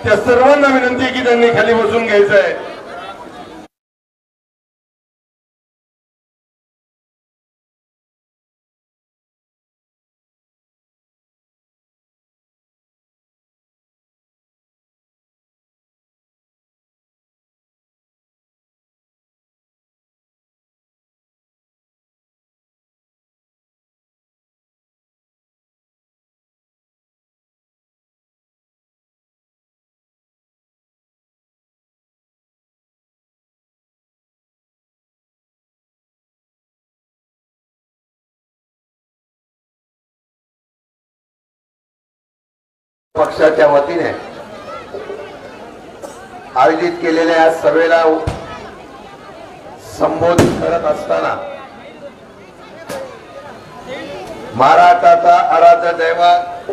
त्या सर्वांना विनंती आहे की त्यांनी खाली बसून घ्यायचं आहे. पक्षाच्या वतीने आयोजित केलेल्या या सभेला संबोधित करत असताना महाराष्ट्राचा आराध्य दैवत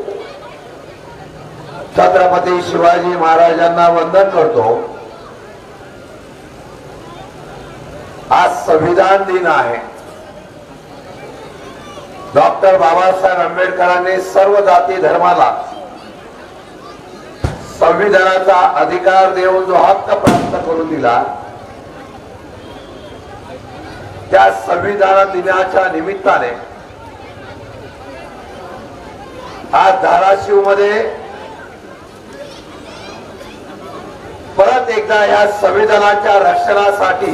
छत्रपती शिवाजी महाराजांना वंदन करतो. आज संविधान दिन आहे. डॉक्टर बाबासाहेब आंबेडकरांनी सर्व जाती धर्माला संविधानाचा अधिकार देऊन जो हक्क प्राप्त करून दिला, त्या संविधान दिनाच्या निमित्ताने आज धाराशिव मध्ये परत एकदा या संविधानाच्या रक्षणासाठी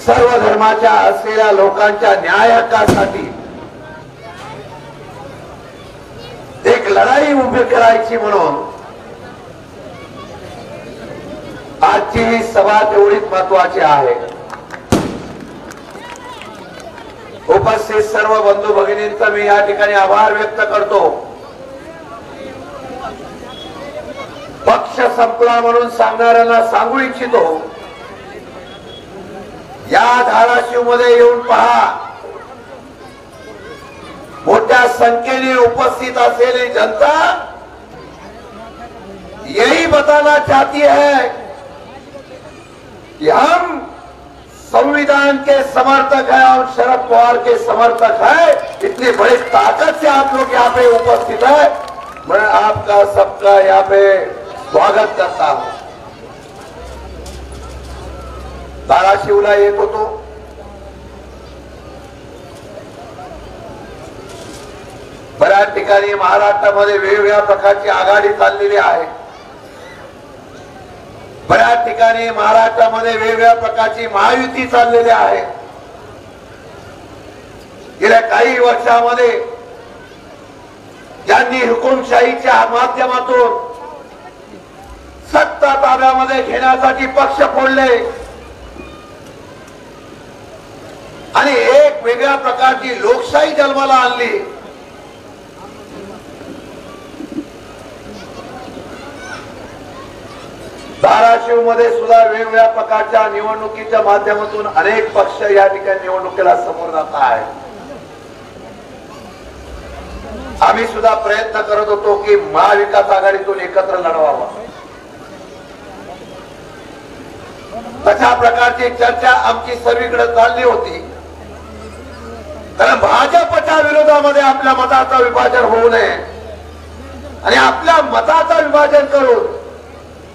सर्व धर्माच्या असलेल्या लोकांच्या न्याय हक्कासाठी एक लढाई उभी करायची म्हणून आजची ही सभा तेवढीच महत्वाची आहे. उपस्थित सर्व बंधू भगिनींचा मी या ठिकाणी आभार व्यक्त करतो. पक्ष संपला म्हणून सांगणाऱ्यांना सांगू इच्छितो, या धाराशिव मध्ये येऊन पहा. मोठ्या संख्येने उपस्थित असलेली जनता यही बताना चाहती है कि हम संविधान के समर्थक हैं और शरद पवार के समर्थक हैं. इतनी बड़ी ताकत से आप लोग यहाँ पे उपस्थित है. मैं आपका सबका यहाँ पे स्वागत करता हूं. धाराशिवला येत होतो, बऱ्याच ठिकाणी महाराष्ट्रामध्ये वेगवेगळ्या प्रकारची आघाडी चाललेली आहे. बऱ्याच ठिकाणी महाराष्ट्रामध्ये वेगवेगळ्या प्रकारची महायुती चाललेली आहे. गेल्या काही वर्षामध्ये ज्यांनी हुकुमशाहीच्या माध्यमातून सत्ता ताब्यामध्ये घेण्यासाठी पक्ष फोडले आणि एक वेगळ्या प्रकारची लोकशाही जन्माला आणली, धाराशिव मध्ये सुद्धा वेगवेगळ्या प्रकारच्या निवडणुकीच्या माध्यमातून अनेक पक्ष या ठिकाणी निवडणुकीला समोर जात आहेत. आम्ही सुद्धा प्रयत्न करत होतो की महाविकास आघाडीतून एकत्र लढवावा. तशा प्रकारची चर्चा आमची सर्वीकडे चालली होती, कारण भाजपच्या विरोधामध्ये आपल्या मताचं विभाजन होऊ नये आणि आपल्या मताचं विभाजन करून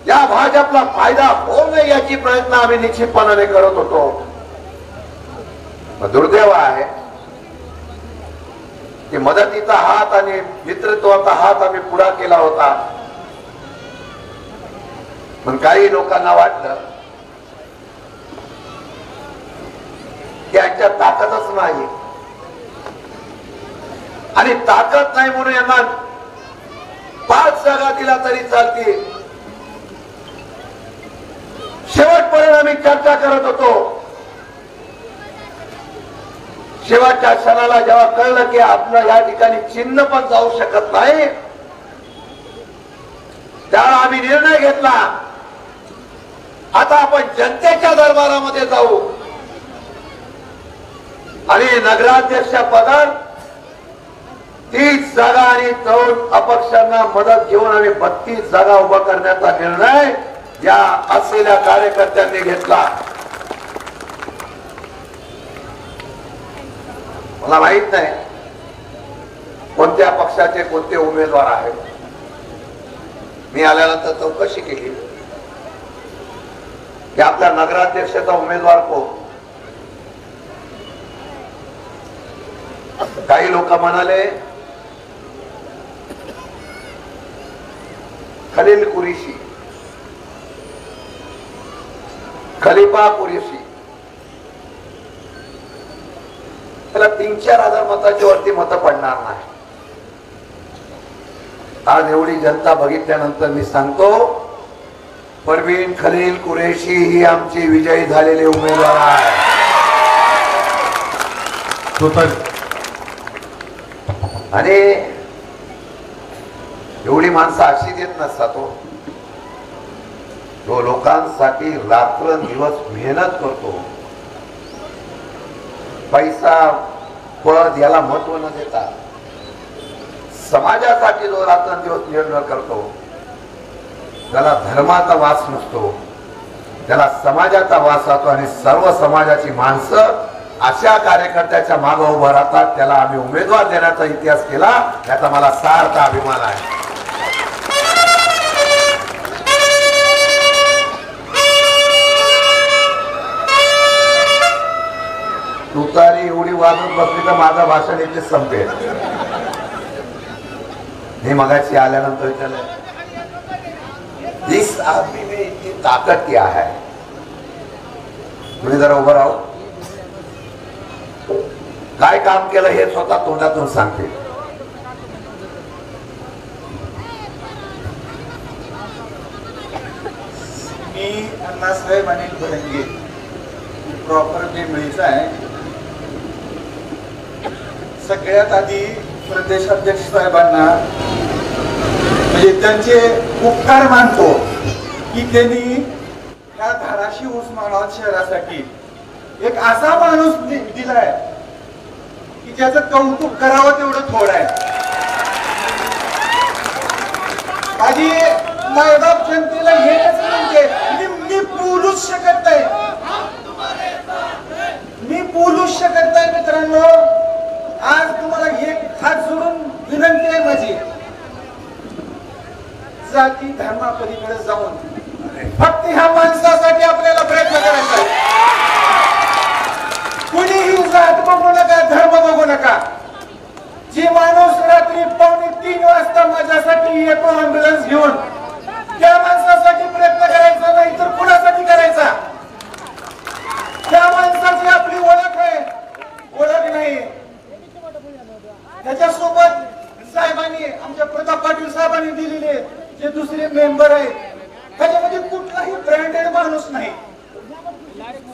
या भाजपला फायदा होऊ नये याची प्रयत्न आम्ही निश्चितपणाने करत होतो. दुर्दैव आहे की मदतीचा हात आणि मित्रत्वाचा हात आम्ही पुढा केला होता, पण काही लोकांना वाटलं की यांच्यात ताकदच नाही आणि ताकद नाही म्हणून यांना 5 जागा दिला तरी चालतील. शेवटपर्यंत आम्ही चर्चा करत होतो. शेवटच्या क्षणाला जेव्हा कळलं की आपलं या ठिकाणी चिन्ह पण जाऊ शकत नाही, त्यावेळा आम्ही निर्णय घेतला, आता आपण जनतेच्या दरबारामध्ये जाऊ आणि नगराध्यक्ष पदात 30 जागा आणि 2 अपक्षांना मदत घेऊन आम्ही 32 जागा उभा करण्याचा निर्णय या असलेल्या कार्यकर्त्यांनी घेतला. मला माहित नाही कोणत्या पक्षाचे कोणते उमेदवार आहेत, मी आल्यानंतर चौकशी केली की आपल्या नगराध्यक्षाचा उमेदवार कोण. काही लोक म्हणाले खलील कुरेशी, खलीफा कुरेशी. त्याला 3-4 हजार मताच्या वरती मतं पडणार नाही. आज एवढी जनता बघितल्यानंतर मी सांगतो, परवीन खलील कुरेशी ही आमची विजयी झालेले उमेदवार आहे. आणि एवढी माणसं अशी देत नसतात. तो लोकांसाठी रात्रंदिवस मेहनत करतो. पैसा पद याला महत्व न देता समाजासाठी जो रात्रंदिवस मेहनत करतो, त्याला धर्माचा वास नसतो, त्याला समाजाचा वास राहतो. आणि सर्व समाजाची माणसं अशा कार्यकर्त्याच्या मागे उभं राहतात. त्याला आम्ही उमेदवार देण्याचा इतिहास केला, याचा मला सार्थ अभिमान आहे. तुतारी एवढी वाजत बसली तर माझं भाषण इथे संपेल. मी मगाशी आल्यानंतर विचारलं, इस आदमी में इतनी ताकत क्या है. तुम्ही जरा उभं राहू. काय काम केलं हे स्वतः तोंडातून सांगते. मी अण्णासाहेब अनिल भडंगे, प्रॉपर बेंबळीचा आहे. सगळ्यात आधी प्रदेश अध्यक्ष साहेबांना म्हणजे त्यांचे उपकार मानतो की त्यांनी या धाराशिव उस्मानाबाद शहरासाठी एक असा माणूस दिलाय की ज्याचं कौतुक करावं तेवढं थोडं आहे. आधी मायबाप जनतेला हेच म्हणजे मी बोलूच शकत नाही, मी बोलूच शकत नाही. मित्रांनो, आज तुम्हाला एक हात जोडून विनंती आहे माझी, जाती धर्मापलीकडे जाऊन फक्त ह्या माणसासाठी आपल्याला प्रयत्न करायचा आहे. कुणीही जात बघू नका, धर्म बघू नका. जे माणूस रात्री 2:45 वाजता माझ्यासाठी येतो अँब्युलन्स घेऊन, त्या माणसासाठी प्रयत्न करायचा नाही तर कुणासाठी करायचा. त्या माणसाची आपली ओळख आहे, ओळख नाही. त्याच्यासोबत साहेबांनी, आमच्या प्रताप पाटील साहेबांनी दिलेले जे दुसरे मेंबर आहेत, त्याच्यामध्ये कुठलाही ब्रँडेड माणूस नाही.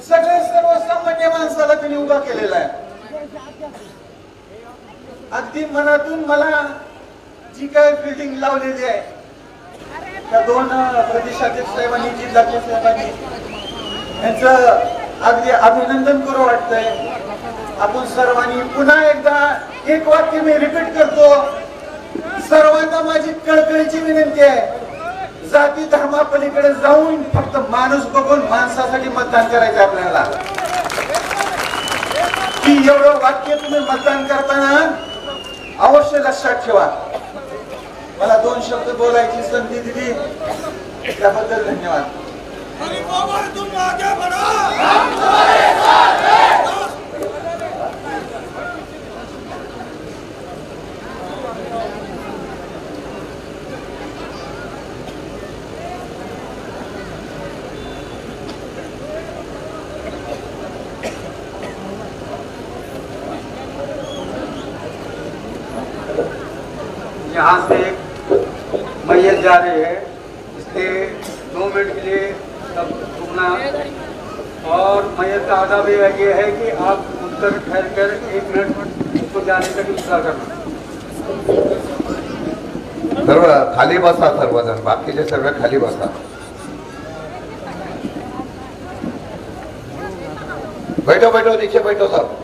सगळे सर्वसामान्य माणसाला त्यांनी उभा केलेला आहे. अगदी मनातून मला जी काय फिल्डिंग लावलेली आहे, त्या 2 प्रदेशाध्यक्ष साहेबांनी, जिल्हाध्यक्ष साहेबांनी, यांचं अगदी अभिनंदन करू वाटतंय. आपण सर्वांनी पुन्हा एकदा एक वाक्य मी रिपीट करतो. सर्वांना माझी कळकळीची विनंती आहे, जाती धर्मापलीकडे जाऊन फक्त माणूस बघून माणसासाठी मतदान करायचं आपल्याला. की एवढं वाक्य तुम्ही मतदान करताना अवश्य लक्षात ठेवा. मला 2 शब्द बोलायची संधी दिली त्याबद्दल धन्यवाद. यहाँ से मैयत जा रहे हैं, इसलिए 2 मिनट के लिए तब रुकना. और मैयत का आदाब ये है कि आप उत्तर ठहर कर 1 मिनट उसको जाने तक इंतजार करना. सर्व खाली बसा, सर्वजण बाकीचे सर्व खाली बसा. बैठो बैठो, नीचे बैठो सब.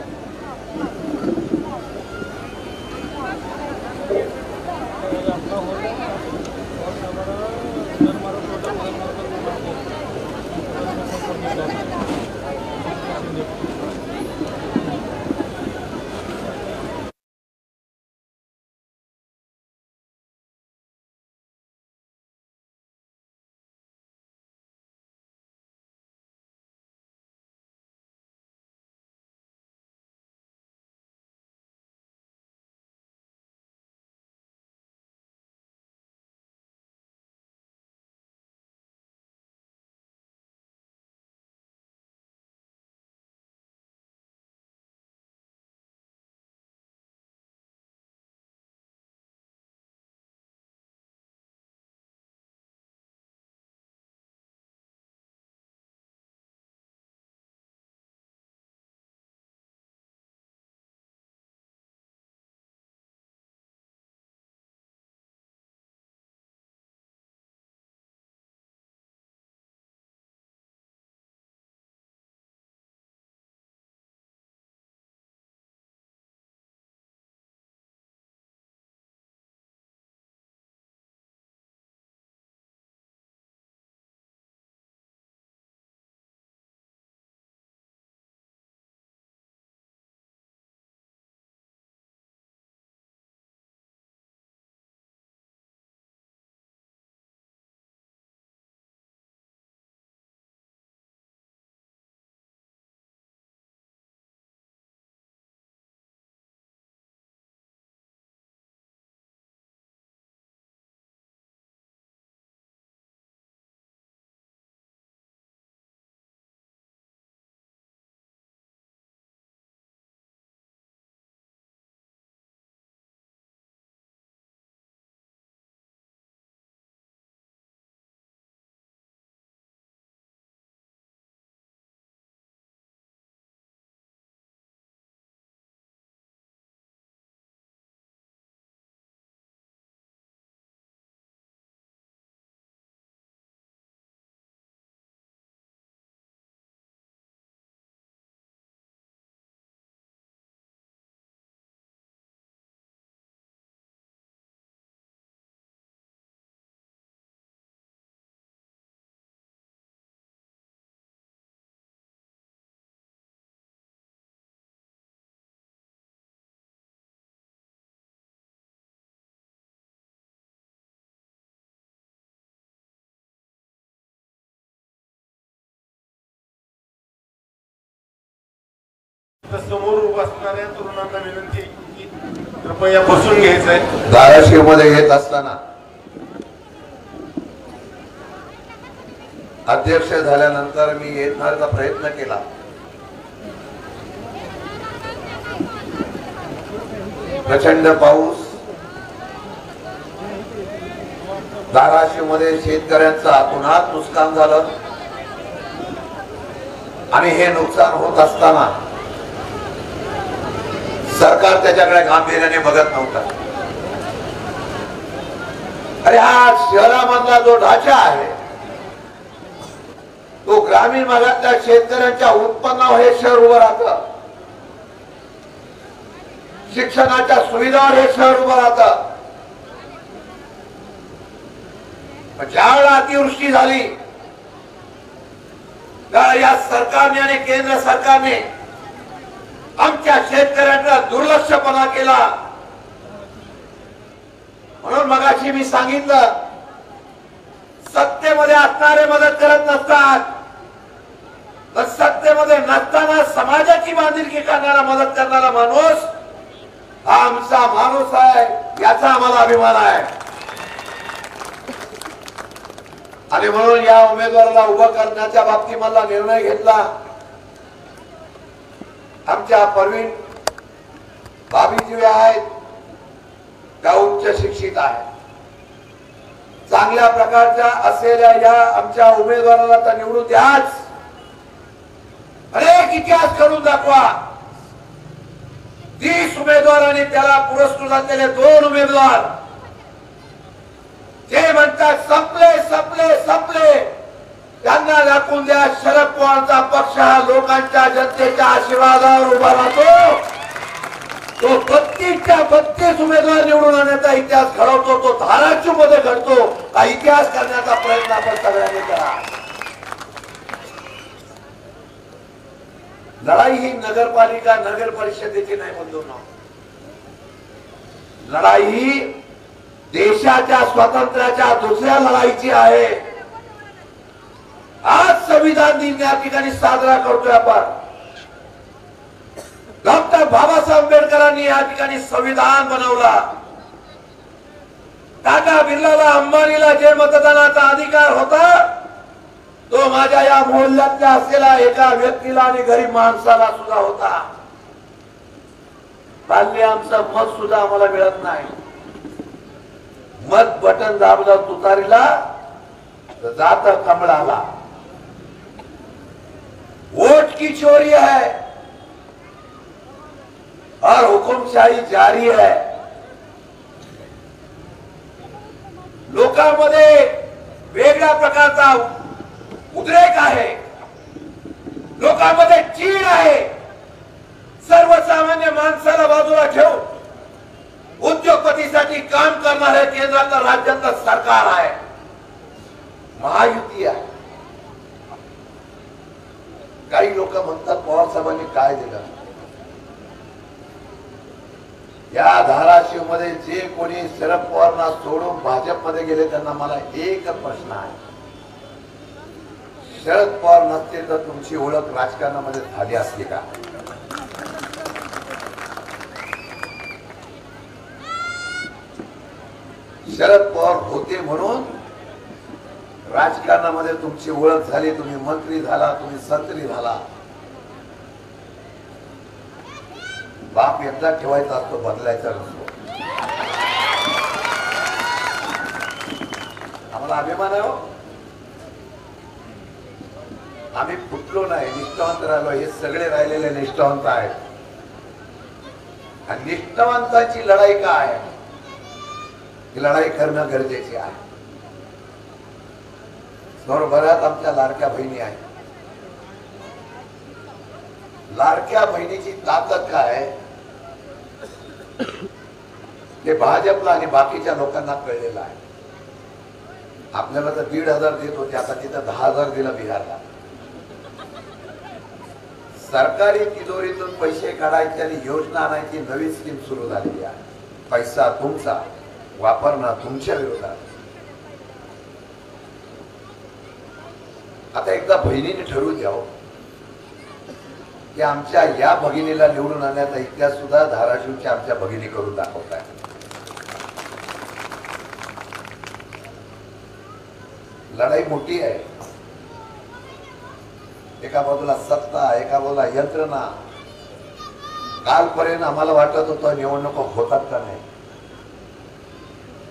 तर समोर उभं असणाऱ्या तरुणांना विनंती आहे की कृपया बसून घ्यायचंय. धाराशिव मध्ये येत असताना अध्यक्ष झाल्यानंतर मी येण्याचा प्रयत्न केला. प्रचंड पाऊस, धाराशिव मध्ये शेतकऱ्यांचं अतोनात नुकसान झालं आणि हे नुकसान होत असताना सरकार त्याच्याकडे गांभीर्याने बघत नव्हतं. अरे हा शहरामधला जो ढाचा आहे तो ग्रामीण भागातल्या शेतकऱ्यांच्या उत्पन्नावर हे शहर उभं राहतं, शिक्षणाच्या सुविधावर हे शहर उभं राहतं. ज्या वेळेला अतिवृष्टी झाली त्या या सरकारने आणि केंद्र सरकारने आमच्या शेतकऱ्यांचा दुर्लक्षपणा केला. म्हणून मगाशी मी सांगितलं, सत्तेमध्ये असणारे मदत करत नसतात, तर सत्तेमध्ये नसताना समाजाची बांधिलकी करणारा मदत करणारा माणूस हा आमचा माणूस आहे, याचा आम्हाला अभिमान आहे. आणि म्हणून या उमेदवाराला उभं करण्याच्या बाबतीत मला निर्णय घेतला. आमच्या परवीन भाभी जे आहेत त्या उच्च शिक्षित आहेत, चांगल्या प्रकारच्या असलेल्या या आमच्या उमेदवाराला तर निवडून द्याच, अनेक इतिहास करून दाखवा. 30 उमेदवार आणि त्याला पुरस्कृत असलेले 2 उमेदवार जे म्हणतात संपले संपले संपले, त्यांना दाखवून द्या शरद पवारचा पक्ष हा लोकांच्या जनतेच्या आशीर्वादावर उभा राहतो. तो 32च्या 32 उमेदवार निवडून आणण्याचा इतिहास घडवतो, तो धाराशिव मध्ये घडतो. हा इतिहास करण्याचा प्रयत्न आपण सगळ्यांनी करा. लढाई ही नगरपालिका नगर परिषदेची नाही बंधूंनो, लढाई ही देशाच्या स्वातंत्र्याच्या दुसऱ्या लढाईची आहे. आज संविधान दिन या ठिकाणी साजरा करतोय आपण. डॉक्टर बाबासाहेब आंबेडकरांनी या ठिकाणी संविधान बनवला. टाटा बिर्लाला, अंबानीला जे मतदानाचा अधिकार होता तो माझ्या या मोहल्ल्यातल्या असलेल्या एका व्यक्तीला आणि गरीब माणसाला सुद्धा होता. बाल्य आमचं मत सुद्धा आम्हाला मिळत नाही. मत बटन दाबलं तुतारीला तर जात कमळाला. वोट की चोरी है और हुकुमशाही जारी है. लोकांमध्ये वेगळ्या प्रकारचा उद्रेक आहे, लोकांमध्ये चीड आहे. सर्वसामान्य माणसाला बाजूला ठेवून उद्योगपतीसाठी काम करणारे केंद्रातलं राज्यातलं सरकार आहे, महायुती आहे. काही लोक म्हणतात पवार साहेबांनी काय दिलं. या धाराशिव मध्ये जे कोणी शरद पवारांना सोडून भाजपमध्ये गेले त्यांना मला एकच प्रश्न आहे, शरद पवार नसते तर तुमची ओळख राजकारणामध्ये झाली असली का? शरद पवार होते म्हणून राजकारणामध्ये तुमची ओळख झाली, तुम्ही मंत्री झाला, तुम्ही संत्री झाला. बाप एकदा ठेवायचा असतो, बदलायचा नसतो. आम्हाला अभिमान आहे हो, आम्ही फुटलो नाही, निष्ठावंत राहिलो. हे सगळे राहिलेले निष्ठावंत आहेत. आणि निष्ठावंताची लढाई काय आहे, ही लढाई करणं गरजेची आहे. बऱ्याच आमच्या लाडक्या बहिणी आहेत. लाडक्या बहिणीची ताकद काय ते भाजपला आणि बाकीच्या लोकांना कळलेलं आहे. आपल्याला तर 1,500 देत होते, आता तिथं 10,000 दिलं बिहारला. सरकारी तिजोरीतून पैसे काढायचे आणि योजना आणायची नवी स्कीम सुरू झालेली आहे. पैसा तुमचा, वापरणं तुमच्या विरोधात. आता एकदा बहिणीने ठरवून द्यावं, की आमच्या या भगिनीला निवडून आणण्याचा इतिहास सुद्धा धाराशिवच्या आमच्या भगिनी करून दाखवत आहे. लढाई मोठी आहे. एका बाजूला सत्ता, एका बाजूला यंत्रणा. कालपर्यंत आम्हाला वाटत होतं निवडणुका होतात का नाही.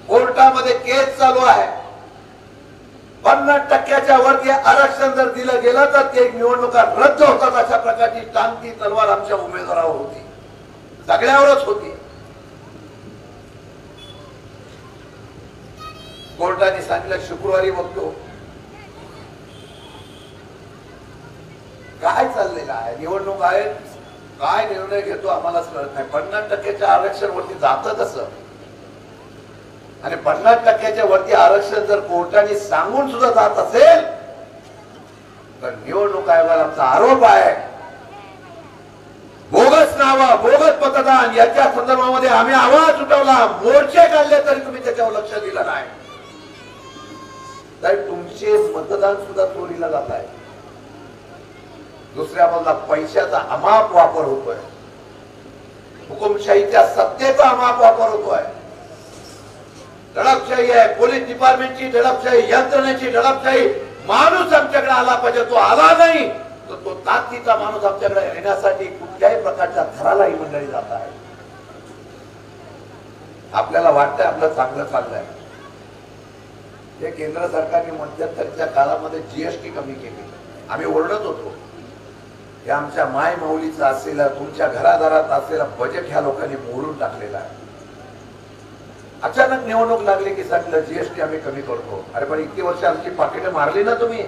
कोर्टामध्ये केस चालू आहे. 50% वरती आरक्षण जर दिलं गेलं तर ते निवडणुका रद्द होतात अशा प्रकारची टांगती तलवार आमच्या उमेदवारावर होती, सगळ्यावरच होती. कोर्टाने सांगितलं शुक्रवारी बघतो काय चाललेलं आहे. निवडणूक आहे, काय निर्णय घेतो आम्हालाच कळत नाही. 50%च्या आरक्षण वरती जातं कसं, आणि 50%च्या वरती आरक्षण जर कोर्टाने सांगून सुद्धा जात असेल तर निवडणूक आयोगाला आमचा आरोप आहे बोगस नावं, बोगस मतदान याच्या संदर्भामध्ये आम्ही आवाज उठवला, मोर्चे काढले तरी तुम्ही त्याच्यावर लक्ष दिलं नाही. तर तुमचे मतदान सुद्धा चोरीला जात आहे. दुसऱ्या बाजूला पैशाचा अमाप वापर होतोय, हुकुमशाहीच्या सत्तेचा अमाप वापर होतोय. दडपशाही आहे, पोलीस डिपार्टमेंटची दडपशाही, यंत्रणेची दडपशाही. माणूस आमच्याकडे आला पाहिजे, तो आला नाही तर तो ताकदीचा माणूस आमच्याकडे येण्यासाठी कुठल्याही प्रकारच्या थराला ही मंडळी जात आहे. आपल्याला वाटतंय आपलं चांगलं चाललंय. हे केंद्र सरकारने मध्यंतरीच्या काळामध्ये जीएसटी कमी केली. आम्ही ओरडत होतो. हे आमच्या माय माऊलीचं असलेलं, तुमच्या घरादारात असलेलं बजेट ह्या लोकांनी मोडून टाकलेलं आहे. अचानक निवडणूक लागली की सांगितलं जीएसटी आम्ही कमी करतो. अरे पण इतकी वर्ष आमची पाकिटं मारली ना तुम्ही.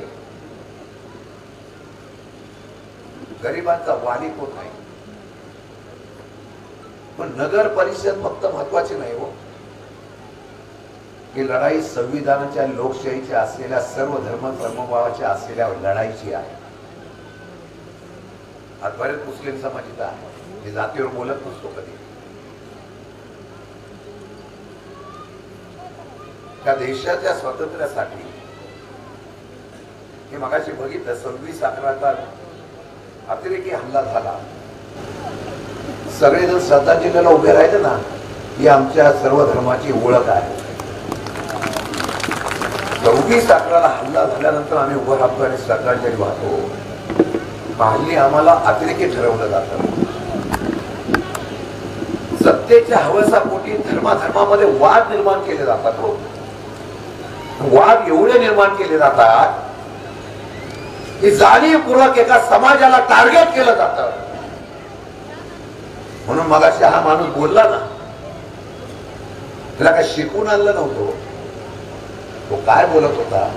गरिबांचा वाली कोण नाही. पण नगर परिषद फक्त महत्वाची नाही हो. ही लढाई संविधानाच्या, लोकशाहीच्या असलेल्या, सर्व धर्म समभावाच्या असलेल्या लढाईची आहे. आज बरेच मुस्लिम समाज इथं आहे. मी जातीवर बोलत नसतो कधी. त्या देशाच्या स्वातंत्र्यासाठी हे मगाशी बघितलं 26/11चा अतिरेकी हल्ला झाला. सगळेजण श्रद्धांजलीला उभे राहिले ना. ही आमच्या सर्व धर्माची ओळख आहे. 26/11ला हल्ला झाल्यानंतर आम्ही उभं राहतो आणि श्रद्धांजली वाहतो. हल्ली आम्हाला अतिरेकी ठरवलं जातं. सत्तेच्या हवसापोटी धर्माधर्मामध्ये वाद निर्माण केले जातात. वाद एवढे निर्माण केले जातात की जाणीवपूर्वक एका समाजाला टार्गेट केलं जातं. म्हणून मगाशी हा माणूस बोलला ना, त्याला काय शिकून आणलं नव्हतं. तो काय बोलत होता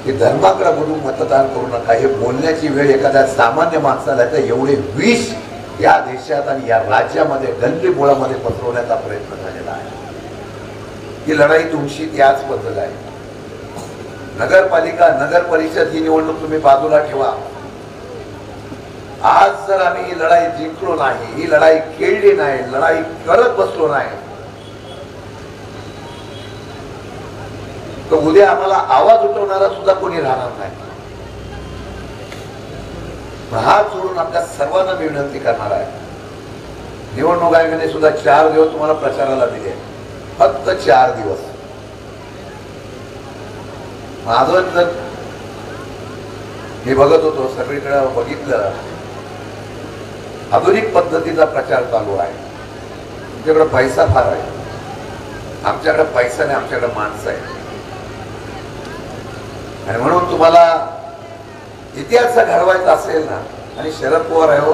की धर्माकडे बघून मतदान करू नका. हे बोलण्याची वेळ एखाद्या सामान्य माणसाला तर एवढे विष या देशात आणि या राज्यामध्ये गल्ली मुळामध्ये पसरवण्याचा प्रयत्न झालेला आहे. ही लढाई तुमची त्याच बद्दल आहे. नगरपालिका, नगर परिषद ही निवडणूक तुम्ही बाजूला ठेवा. आज जर आम्ही ही लढाई जिंकलो नाही, ही लढाई खेळली नाही, लढाई करत बसलो नाही, तर उद्या आम्हाला आवाज उठवणारा सुद्धा कोणी राहणार नाही. हात जोडून आपल्या सर्वांना मी विनंती करणार आहे. निवडणूक आयोगाने सुद्धा 4 दिवस तुम्हाला प्रचाराला दिले. फक्त 4 दिवस. माझं जर मी बघत होतो, सगळीकडे बघितलं, आधुनिक पद्धतीचा प्रचार चालू आहे. तुमच्याकडे पैसा फार आहे, आमच्याकडे पैसा नाही, आमच्याकडे माणसं आहे. आणि म्हणून तुम्हाला इतिहास घडवायचा असेल ना, आणि शरद पवार आहे हो,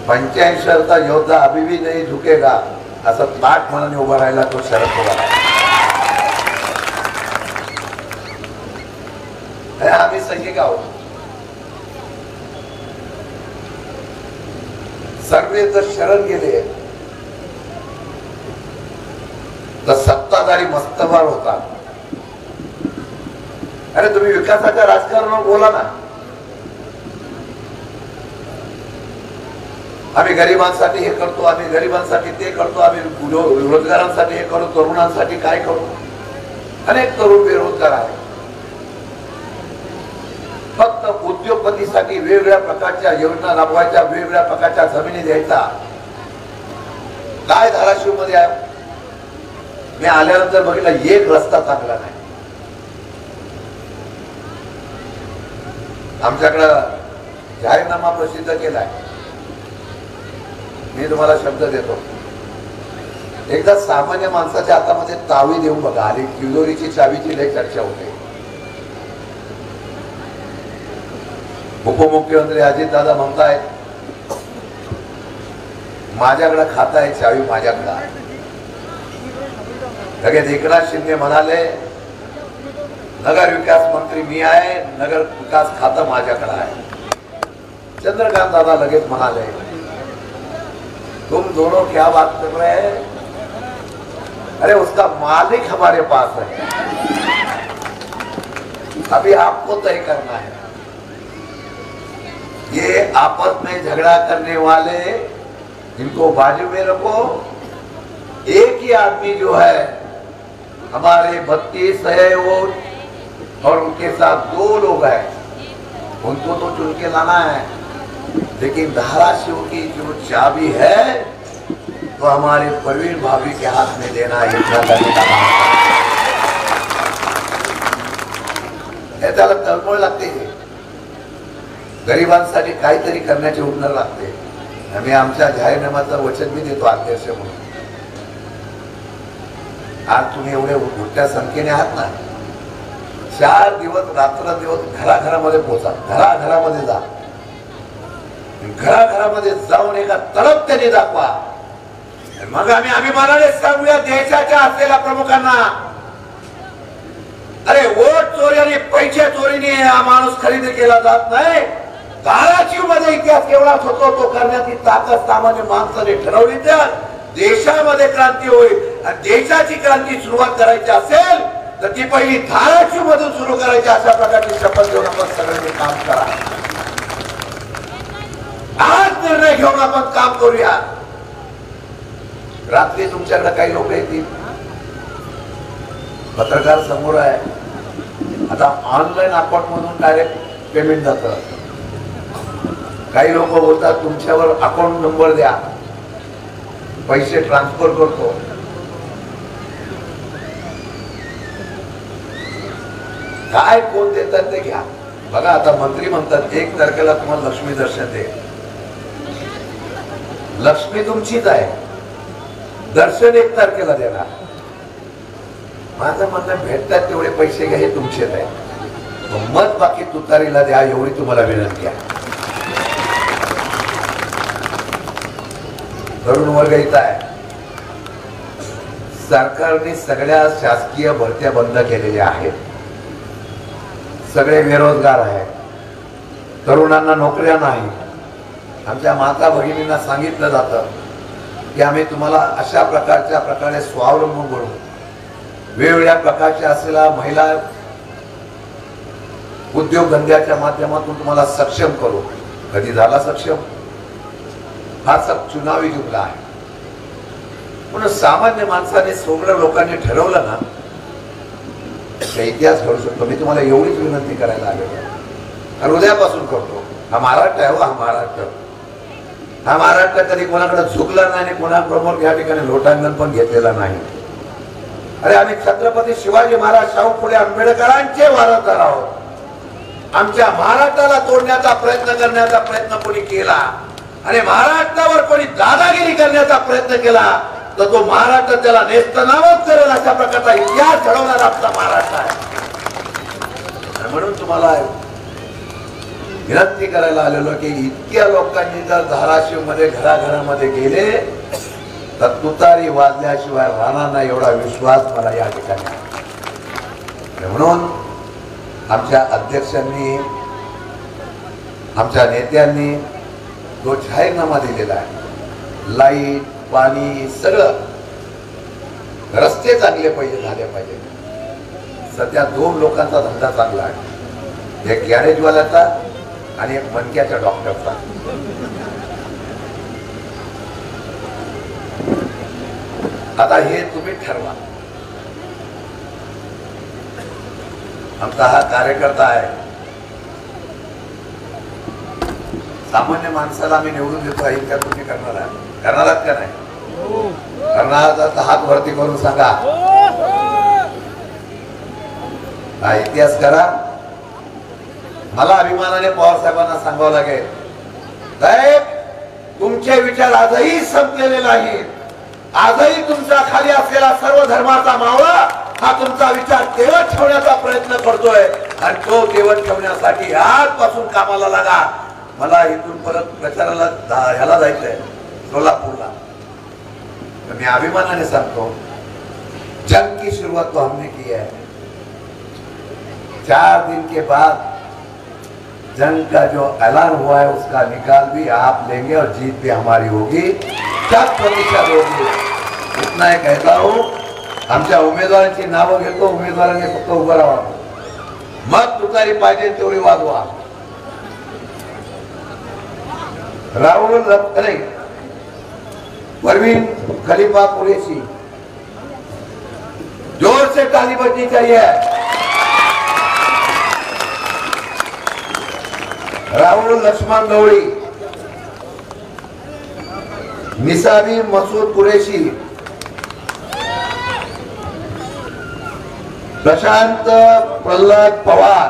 85चा योद्धा अभी भी नहीं झुकेगा असं ताट मनाने उभा राहिला तो शरद पवार आहे. आम्ही सैनिक आहोत. सर्वे जर शरण गेले तर सत्ताधारी मस्तवार होता. अरे तुम्ही विकासाच्या राजकारणावर बोला ना. आम्ही गरिबांसाठी हे करतो, आम्ही गरिबांसाठी ते करतो, आम्ही रोजगारांसाठी हे करतो, तरुणांसाठी काय करू. अनेक तरुण बेरोजगार आहेत. फक्त उद्योग घरकुलपतीसाठी वेगवेगळ्या प्रकारच्या योजना राबवायच्या, वेगवेगळ्या प्रकारच्या जमिनी द्यायचा. काय धाराशिव मध्ये आहे? मी आल्यानंतर बघितलं एक रस्ता चांगला नाही. आमच्याकडं जाहीरनामा प्रसिद्ध केलाय. मी तुम्हाला शब्द देतो, एकदा सामान्य माणसाच्या हातामध्ये चावी देऊन बघा. आणि तिजोरीची चावीची लय चर्चा होते. उपमुख्यमंत्री अजितदादा म्हणतायत माझ्याकडे खाता आहे, चावी माझ्याकडे आहे. लगेच एकनाथ शिंदे म्हणाले नगर विकास मंत्री मी आहे, नगर विकास खातं माझ्याकडे आहे. चंद्रकांत दादा लगेच म्हणाले तुम दोनों क्या बात कर रहे हैं? अरे उसका मालिक हमारे पास है, अभी आपको तय करना है. ये आपस में झगड़ा करने वाले इनको बाजू में रखो. एक ही आदमी जो है हमारे 32 है वो, और उनके साथ 2 लोग हैं, उनको तो चुन के लाना है. लेकिन धाराशिव की जो चाबी है तो हमारे प्रवीण भाभी के हाथ में देना है. त्याला तळमळ लागते, गरिबांसाठी काहीतरी करण्याचे हुनर लागते. आम्ही आमच्या जाहीरनाम्याचं वचन मी देतो अध्यक्ष म्हणून. आज तुम्ही एवढे मोठ्या संख्येने आहात ना, 4 दिवस रात्र दिवस घराघरामध्ये पोहोचा, घराघरामध्ये जा, घराघरामध्ये जाऊन एका तडपतेने दाखवा. मग आम्ही अभिमानाने सांगूया देशाच्या असलेल्या प्रमुखांना, अरे वोट चोरी आणि पैसे चोरीने हा माणूस खरेदी केला जात नाही. धाराशिव मध्ये इतिहास केवढाच होतो तो करण्याची ताकद सामान्य माणसाने ठरवली तर देशामध्ये क्रांती होईल. आणि देशाची क्रांती सुरुवात करायची असेल तर ती पहिली धाराशिव मधून सुरू करायची. अशा प्रकारची शपथ घेऊन आपण सगळ्यांनी काम करा. आज निर्णय घेऊन आपण काम करूया. रात्री तुमच्याकडे काही लोक येतील, पत्रकार समोर आहे. आता ऑनलाईन अकाउंट मधून डायरेक्ट पेमेंट जातं. काही लोक बोलतात तुमच्यावर अकाउंट नंबर द्या, पैसे ट्रान्सफर करतो. काय कोण देतात ते घ्या. बघा आता मंत्री म्हणतात 1 तारखेला तुम्हाला लक्ष्मी दर्शन दे. लक्ष्मी तुमचीच आहे, दर्शन 1 तारखेला देणार. माझं म्हणणं भेटतात तेवढे पैसे घ्या, हे तुमचेच आहे. मत बाकी तुतारीला द्या एवढी तुम्हाला विनंती आहे. तरुण वर्ग इथं आहे. सरकारने सगळ्या शासकीय भरत्या बंद केलेल्या आहेत. सगळे बेरोजगार आहेत, तरुणांना नोकऱ्या नाही. आमच्या माता भगिनींना सांगितलं जातं की आम्ही तुम्हाला अशा प्रकारे स्वावलंबन करू, वेगवेगळ्या प्रकारच्या असलेल्या महिला उद्योगधंद्याच्या माध्यमातून तुम्हाला सक्षम करू. कधी झाला सक्षम? हा सब चुनावी जुमला आहे. म्हणून सामान्य माणसाने सगळ्या लोकांनी ठरवलं ना इतिहास घडू शकतो. मी तुम्हाला एवढीच विनंती करायला आलेलो आहे, आणि उद्यापासून करतो. हा महाराष्ट्र आहे, हा महाराष्ट्र. हा महाराष्ट्र कधी कोणाकडे झुकला नाही आणि कोणाबरोबर या ठिकाणी लोटांगण पण घेतलेला नाही. अरे आम्ही छत्रपती शिवाजी महाराज, शाहू फुले आंबेडकरांचे वारसदार आहोत. आमच्या महाराष्ट्राला तोडण्याचा प्रयत्न करण्याचा प्रयत्न कोणी केला आणि महाराष्ट्रावर कोणी दादागिरी करण्याचा प्रयत्न केला तर तो महाराष्ट्र त्याला नेस्तनाबूत करेल. अशा प्रकारचा इतिहास घडवणारा आपला महाराष्ट्र आहे. म्हणून तुम्हाला विनंती करायला आलेलो की इतक्या लोकांनी जर धाराशिव मध्ये घराघरामध्ये गेले तर तुतारी वाजल्याशिवाय राहणार नाही एवढा विश्वास मला या ठिकाणी आहे. म्हणून आमच्या अध्यक्षांनी, आमच्या नेत्यांनी जो जाहीरनामा दिलेला आहे, लाईट, पाणी, सगळं, रस्ते चांगले झाले पाहिजे. सध्या 2 लोकांचा धंदा चांगला आहे, एक गॅरेजवाल्याचा आणि एक मणक्याच्या डॉक्टरचा. आता हे तुम्ही ठरवा. आमचा हा कार्यकर्ता आहे, सामान्य माणसाला आम्ही निवडून देतो आहे का तुम्ही करणार का नाही? करणार हात वरती करून सांगा. हा इतिहास करा. मला अभिमानाने पवार साहेबांना सांगावं लागेल, साहेब तुमचे विचार आजही संपलेले नाहीत. आजही तुमचा खाली असलेला सर्व धर्माचा मावळा हा तुमचा विचार तेवत ठेवण्याचा प्रयत्न करतोय आणि तो तेवत ठेवण्यासाठी आजपासून कामाला लागा. मला इथून परत प्रचाराला ह्याला जायचंय सोलापूरला. तर मी अभिमानाने सांगतो, जंग की शुरुआत तो हमने की है. 4 दिन के बाद जंग का जो ऐलान हुआ है उसका निकाल भी आप लेंगे और जीत भी हमारी होगी, 100% होगी. इतना ही कहता हूं. आमच्या उमेदवारांची नावं घेतो. उमेदवारांनी फक्त उभं राहावं. मग तुतारी पाहिजे तेवढी वाजवा. राहुल नहीं, परवीन खलीफा कुरैशी, जोर से ताली बजनी चाहिए. राहुल लक्ष्मण गवळी, निसाबी मसूद कुरैशी, प्रशांत प्रल्हाद पवार,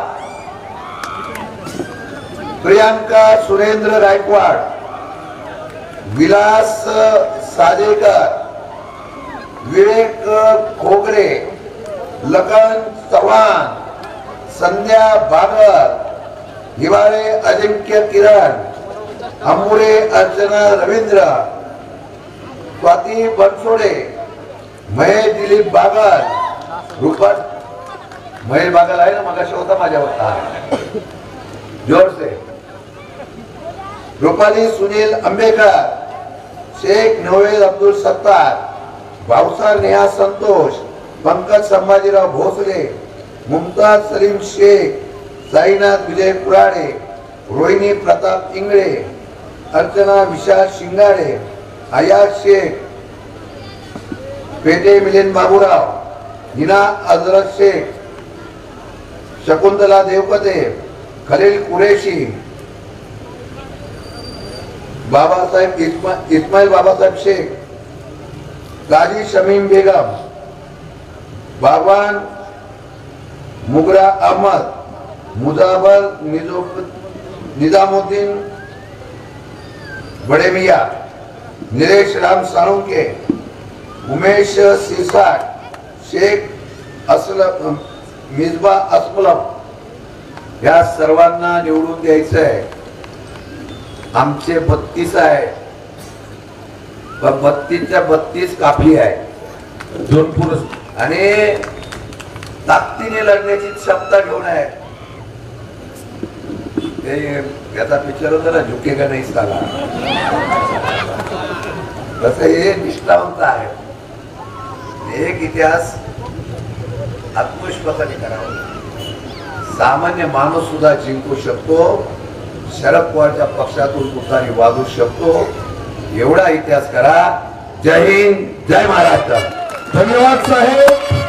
प्रियंका सुरेंद्र रायकवाड, विलास साजेकर, विवेक खोगरे, लखन चव्हाण, संध्या बागर, हिवाळे अजिंक्य किरण, अमुरे अर्चना रवींद्र, स्वाती बनसोडे, महेश दिलीप बागल, रूपक महेश बागल आहे ना, मगाशी होता माझ्यावर. जोर से. रूपाली सुनील अंबेकर, शेख नवेद अब्दुल सत्तार, भावसार नेहा संतोष, पंकज संभाजीराव भोसले, मुमताज सलीम शेख, साईनाथ विजय कुराडे, रोहिणी प्रताप इंगळे, अर्चना विशाल शिंगाडे, आयाज शेख, पेटे मिलिंद बाबूराव, हिना अजरत शेख, शकुंतला देवकते, खलील कुरेशी, बाबासाहेब इस्माईल बाबासाहेब शेख, गाजी शमीम बेगम, बागवान मुगरा अहमद, मुजाबर निजामुद्दीन बड़े मिया, निलेश राम साळुंके, उमेश सिरसाट, शेख असलम, मिसबा असलम, या सर्वांना निवडून द्यायचंय. आमचे 32 आहे, 32च्या 32 काफी आहे. दोन पुरुष आणि ताकदीने लढण्याची क्षमता घेऊन आहे. याचा पिक्चर होता ना, झुकेगा नहीं साला, तसं हे निष्ठावंत आहे. एक इतिहास आत्मविश्वासाने करावा. सामान्य माणूस सुद्धा जिंकू शकतो. शरद पवारच्या पक्षातून तुतारी वाजू शकतो. एवढा इतिहास करा. जय हिंद, जय महाराष्ट्र. धन्यवाद साहेब.